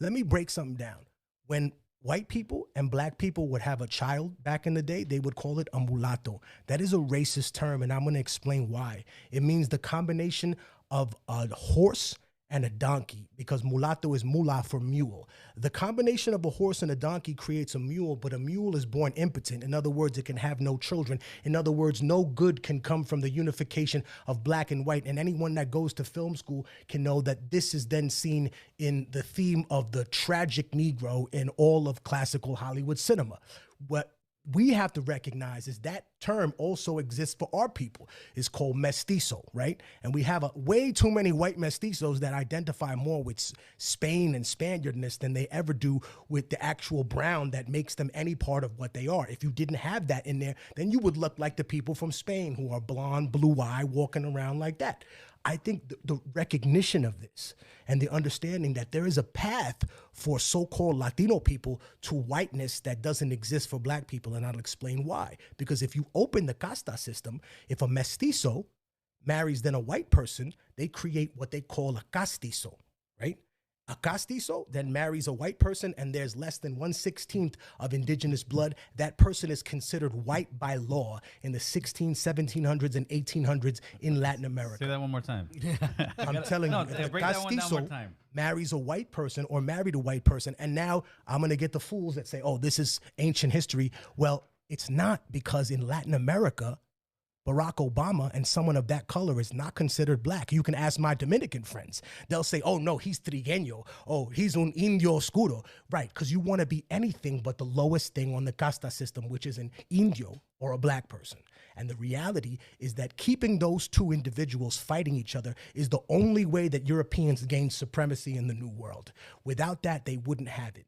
Let me break something down. When white people and black people would have a child back in the day, they would call it a mulatto. That is a racist term, and I'm going to explain why. It means the combination of a horse and a donkey, because mulatto is mula for mule. The combination of a horse and a donkey creates a mule, but a mule is born impotent. In other words, it can have no children. In other words, no good can come from the unification of black and white. And anyone that goes to film school can know that this is then seen in the theme of the tragic Negro in all of classical Hollywood cinema. What we have to recognize is that term also exists for our people. It's called mestizo, right? And we have way too many white mestizos that identify more with Spain and Spaniardness than they ever do with the actual brown that makes them any part of what they are. If you didn't have that in there, then you would look like the people from Spain who are blonde, blue-eye, walking around like that. I think the recognition of this and the understanding that there is a path for so-called Latino people to whiteness that doesn't exist for black people, and I'll explain why. Because if you open the casta system, if a mestizo marries then a white person, they create what they call a castizo, right? A castizo then marries a white person, and there's less than 1/16 of indigenous blood. That person is considered white by law in the 1700s, and 1800s in Latin America. Say that one more time. I'm telling you, if a castizo marries a white person or married a white person, and now I'm going to get the fools that say, oh, this is ancient history. Well, it's not, because in Latin America, Barack Obama and someone of that color is not considered black. You can ask my Dominican friends. They'll say, oh, no, he's trigueño. Oh, he's un indio oscuro. Right, because you want to be anything but the lowest thing on the casta system, which is an indio or a black person. And the reality is that keeping those two individuals fighting each other is the only way that Europeans gain supremacy in the New World. Without that, they wouldn't have it.